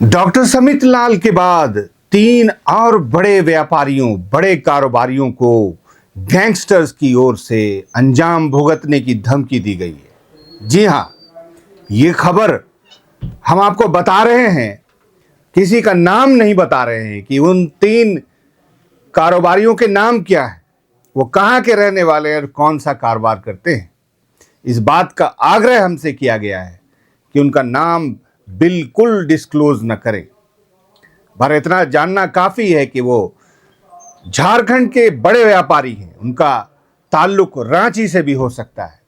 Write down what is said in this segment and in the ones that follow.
Doctor समित लाल के बाद तीन और बड़े व्यापारियों, बड़े कारोबारियों को गैंगस्टर्स की ओर से अंजाम भुगतने की धमकी दी गई है। जी हां, ये खबर हम आपको बता रहे हैं, किसी का नाम नहीं बता रहे हैं कि उन तीन कारोबारियों के नाम क्या है, वो कहां के रहने वाले हैं और कौन सा कारोबार करते हैं। इस बात का आग्रह हमसे किया गया है कि उनका नाम बिल्कुल डिस्क्लोज न करें। पर इतना जानना काफी है कि वो झारखंड के बड़े व्यापारी हैं, उनका ताल्लुक रांची से भी हो सकता है।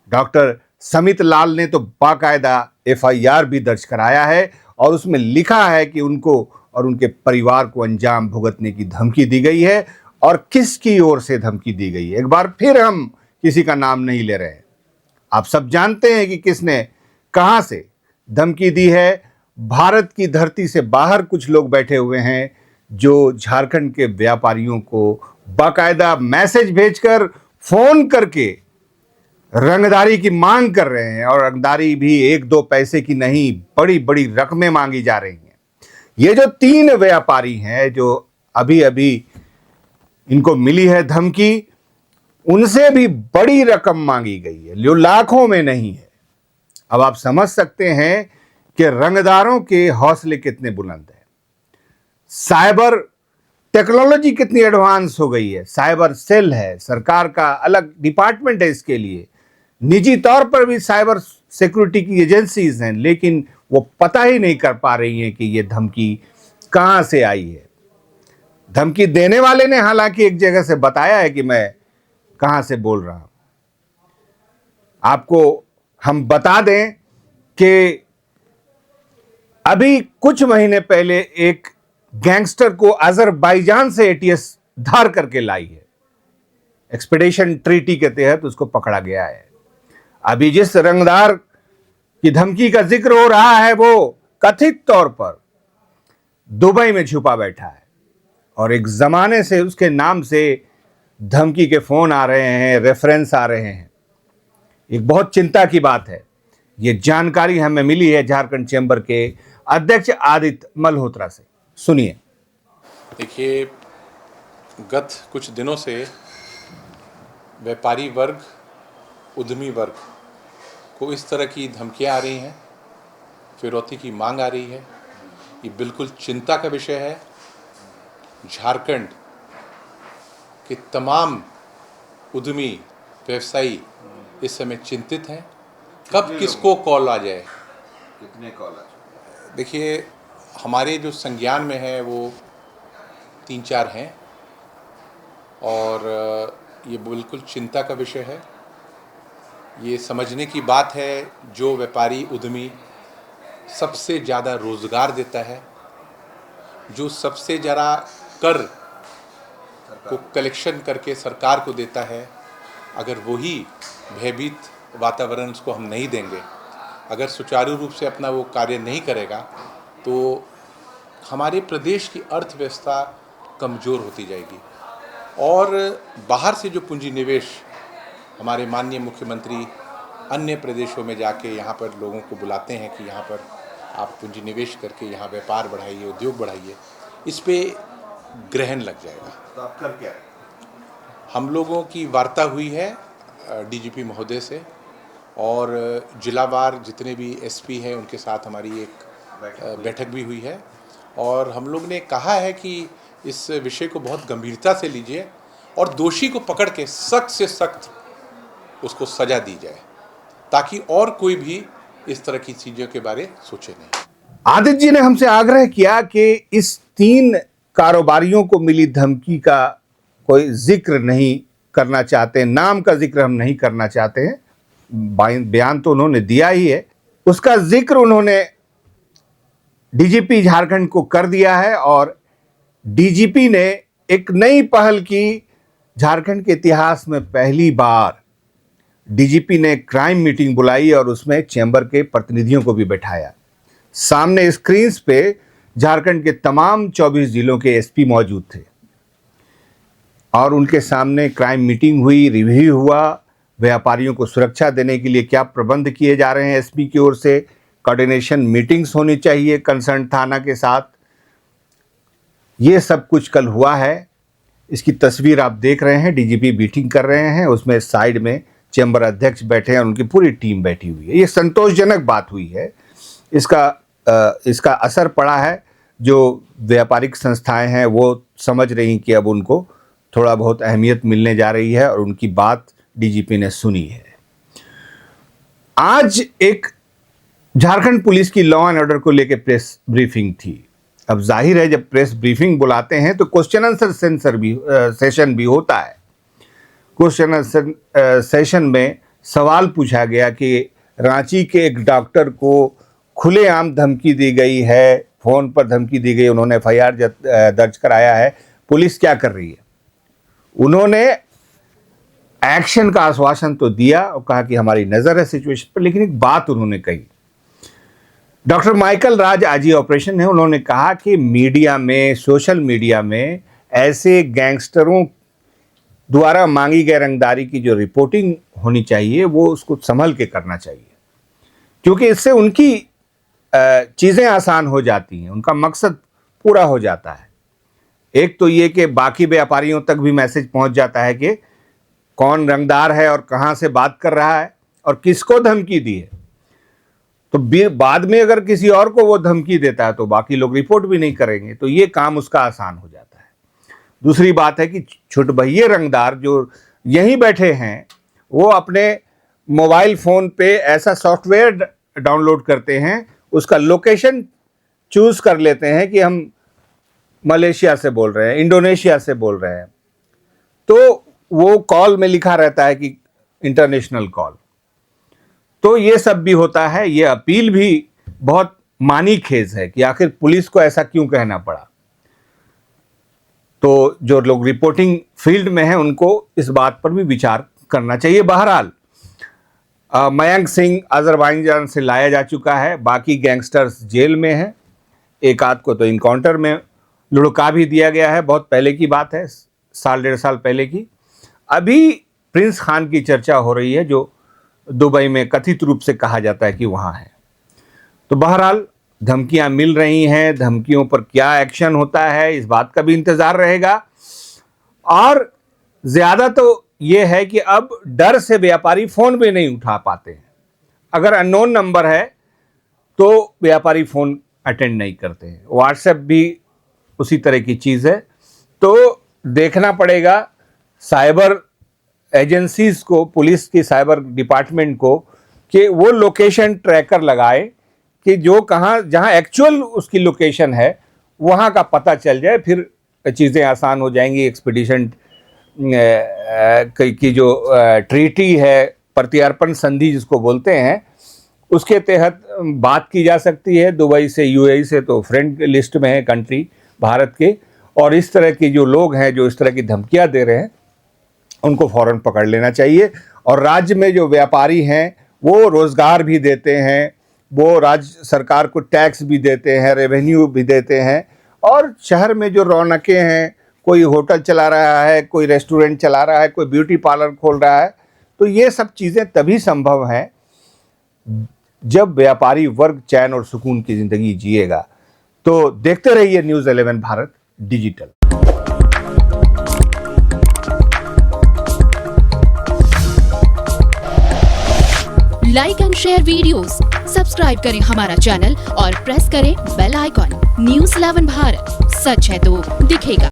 डॉक्टर समित लाल ने तो बाकायदा एफआईआर भी दर्ज कराया है और उसमें लिखा है कि उनको और उनके परिवार को अंजाम भुगतने की धमकी दी गई है। और किसकी ओर से धमकी दी गई है, एक बार फिर हम किसी का नाम नहीं ले रहे हैं। आप सब जानते हैं कि किसने कहां से धमकी दी है। भारत की धरती से बाहर कुछ लोग बैठे हुए हैं जो झारखंड के व्यापारियों को बाकायदा मैसेज भेजकर, फोन करके रंगदारी की मांग कर रहे हैं। और रंगदारी भी एक दो पैसे की नहीं, बड़ी बड़ी रकमें मांगी जा रही हैं। ये जो तीन व्यापारी हैं जो अभी अभी इनको मिली है धमकी, उनसे भी बड़ी रकम मांगी गई है, जो लाखों में नहीं है। अब आप समझ सकते हैं कि रंगदारों के हौसले कितने बुलंद हैं। साइबर टेक्नोलॉजी कितनी एडवांस हो गई है। साइबर सेल है, सरकार का अलग डिपार्टमेंट है इसके लिए। निजी तौर पर भी साइबर सिक्योरिटी की एजेंसीज हैं, लेकिन वो पता ही नहीं कर पा रही हैं कि ये धमकी कहां से आई है। धमकी देने वाले ने हालांकि एक जगह से बताया है कि मैं कहां से बोल रहा हूं। आपको हम बता दें कि अभी कुछ महीने पहले एक गैंगस्टर को अजरबैजान से एटीएस धार करके लाई है। एक्सपेडिशन ट्रीटी के तहत उसको पकड़ा गया है। अभी जिस रंगदार की धमकी का जिक्र हो रहा है वो कथित तौर पर दुबई में छुपा बैठा है और एक जमाने से उसके नाम से धमकी के फोन आ रहे हैं, रेफरेंस आ रहे हैं। एक बहुत चिंता की बात है। ये जानकारी हमें मिली है झारखंड चैम्बर के अध्यक्ष आदित्य मल्होत्रा से। सुनिए। देखिए, गत कुछ दिनों से व्यापारी वर्ग, उद्यमी वर्ग को इस तरह की धमकियां आ रही हैं, फिरौती की मांग आ रही है। ये बिल्कुल चिंता का विषय है। झारखंड के तमाम उद्यमी व्यवसायी इस समय चिंतित हैं, कब किसको कॉल आ जाए। कितने कॉल आ जाए? देखिए, हमारे जो संज्ञान में है वो 3-4 हैं और ये बिल्कुल चिंता का विषय है। ये समझने की बात है, जो व्यापारी उद्यमी सबसे ज़्यादा रोज़गार देता है, जो सबसे ज़्यादा कर को कलेक्शन करके सरकार को देता है, अगर वही भयभीत वातावरण उसको हम नहीं देंगे, अगर सुचारू रूप से अपना वो कार्य नहीं करेगा, तो हमारे प्रदेश की अर्थव्यवस्था कमज़ोर होती जाएगी। और बाहर से जो पूंजी निवेश हमारे माननीय मुख्यमंत्री अन्य प्रदेशों में जाके यहाँ पर लोगों को बुलाते हैं कि यहाँ पर आप पूंजी निवेश करके यहाँ व्यापार बढ़ाइए, उद्योग बढ़ाइए, इस पे ग्रहण लग जाएगा। तो आप कर क्या? हम लोगों की वार्ता हुई है डीजीपी महोदय से और जिलावार जितने भी एसपी हैं उनके साथ हमारी एक बैठक भी हुई है। और हम लोग ने कहा है कि इस विषय को बहुत गंभीरता से लीजिए और दोषी को पकड़ के सख्त से सख्त उसको सजा दी जाए, ताकि और कोई भी इस तरह की चीज़ों के बारे सोचे नहीं। आदित्य जी ने हमसे आग्रह किया कि इस तीन कारोबारियों को मिली धमकी का कोई जिक्र नहीं करना चाहते, नाम का जिक्र हम नहीं करना चाहते हैं। बयान तो उन्होंने दिया ही है, उसका जिक्र उन्होंने डीजीपी झारखंड को कर दिया है। और डीजीपी ने एक नई पहल की। झारखंड के इतिहास में पहली बार डीजीपी ने क्राइम मीटिंग बुलाई और उसमें चैम्बर के प्रतिनिधियों को भी बैठाया। सामने स्क्रीन्स पे झारखंड के तमाम 24 जिलों के एसपी मौजूद थे और उनके सामने क्राइम मीटिंग हुई, रिव्यू हुआ, व्यापारियों को सुरक्षा देने के लिए क्या प्रबंध किए जा रहे हैं एसपी की ओर से, कोऑर्डिनेशन मीटिंग्स होनी चाहिए कंसर्न थाना के साथ। ये सब कुछ कल हुआ है। इसकी तस्वीर आप देख रहे हैं, डीजीपी मीटिंग कर रहे हैं, उसमें साइड में चैम्बर अध्यक्ष बैठे हैं और उनकी पूरी टीम बैठी हुई है। ये संतोषजनक बात हुई है। इसका असर पड़ा है। जो व्यापारिक संस्थाएं हैं वो समझ रही कि अब उनको थोड़ा बहुत अहमियत मिलने जा रही है और उनकी बात डीजीपी ने सुनी है। आज एक झारखंड पुलिस की लॉ एंड ऑर्डर को लेकर प्रेस ब्रीफिंग थी। अब जाहिर है जब प्रेस ब्रीफिंग बुलाते हैं तो क्वेश्चन आंसर सेशन भी होता है। क्वेश्चन आंसर सेशन में सवाल पूछा गया कि रांची के एक डॉक्टर को खुलेआम धमकी दी गई है, फ़ोन पर धमकी दी गई, उन्होंने एफआईआर दर्ज कराया है, पुलिस क्या कर रही है। उन्होंने एक्शन का आश्वासन तो दिया और कहा कि हमारी नज़र है सिचुएशन पर, लेकिन एक बात उन्होंने कही। डॉक्टर माइकल राज आजी ऑपरेशन है, उन्होंने कहा कि मीडिया में, सोशल मीडिया में ऐसे गैंगस्टरों द्वारा मांगी गई रंगदारी की जो रिपोर्टिंग होनी चाहिए वो उसको संभल के करना चाहिए, क्योंकि इससे उनकी चीज़ें आसान हो जाती हैं, उनका मकसद पूरा हो जाता है। एक तो ये कि बाकी व्यापारियों तक भी मैसेज पहुंच जाता है कि कौन रंगदार है और कहां से बात कर रहा है और किसको धमकी दी है। तो बाद में अगर किसी और को वो धमकी देता है तो बाकी लोग रिपोर्ट भी नहीं करेंगे, तो ये काम उसका आसान हो जाता है। दूसरी बात है कि छुटभइये रंगदार जो यहीं बैठे हैं वो अपने मोबाइल फ़ोन पे ऐसा सॉफ्टवेयर डाउनलोड करते हैं, उसका लोकेशन चूज़ कर लेते हैं कि हम मलेशिया से बोल रहे हैं, इंडोनेशिया से बोल रहे हैं, तो वो कॉल में लिखा रहता है कि इंटरनेशनल कॉल। तो ये सब भी होता है। ये अपील भी बहुत मानीखेज है कि आखिर पुलिस को ऐसा क्यों कहना पड़ा। तो जो लोग रिपोर्टिंग फील्ड में हैं उनको इस बात पर भी विचार करना चाहिए। बहरहाल मयंक सिंह अजरबैजान से लाया जा चुका है, बाकी गैंगस्टर्स जेल में हैं, एक आध को तो इनकाउंटर में लुढ़का भी दिया गया है। बहुत पहले की बात है, साल डेढ़ साल पहले की। अभी प्रिंस खान की चर्चा हो रही है जो दुबई में कथित रूप से कहा जाता है कि वहाँ है। तो बहरहाल धमकियाँ मिल रही हैं, धमकियों पर क्या एक्शन होता है इस बात का भी इंतज़ार रहेगा। और ज़्यादा तो ये है कि अब डर से व्यापारी फ़ोन भी नहीं उठा पाते हैं। अगर अननोन नंबर है तो व्यापारी फ़ोन अटेंड नहीं करते हैं। व्हाट्सएप भी उसी तरह की चीज़ है। तो देखना पड़ेगा साइबर एजेंसीज़ को, पुलिस की साइबर डिपार्टमेंट को, कि वो लोकेशन ट्रैकर लगाए कि जो जहाँ एक्चुअल उसकी लोकेशन है वहाँ का पता चल जाए। फिर चीज़ें आसान हो जाएंगी। एक्सपीडिशन की जो ट्रीटी है, प्रत्यार्पण संधि जिसको बोलते हैं, उसके तहत बात की जा सकती है। दुबई से, यूएई से तो फ्रेंड लिस्ट में है कंट्री भारत के, और इस तरह के जो लोग हैं जो इस तरह की धमकियां दे रहे हैं उनको फ़ौरन पकड़ लेना चाहिए। और राज्य में जो व्यापारी हैं वो रोज़गार भी देते हैं, वो राज्य सरकार को टैक्स भी देते हैं, रेवेन्यू भी देते हैं, और शहर में जो रौनकें हैं, कोई होटल चला रहा है, कोई रेस्टोरेंट चला रहा है, कोई ब्यूटी पार्लर खोल रहा है, तो ये सब चीज़ें तभी संभव हैं जब व्यापारी वर्ग चैन और सुकून की ज़िंदगी जिएगा। तो देखते रहिए news 11 Bharat digital. Like and share videos, subscribe करें हमारा चैनल और प्रेस करें बेल आइकॉन। न्यूज़ 11 भारत, सच है तो दिखेगा।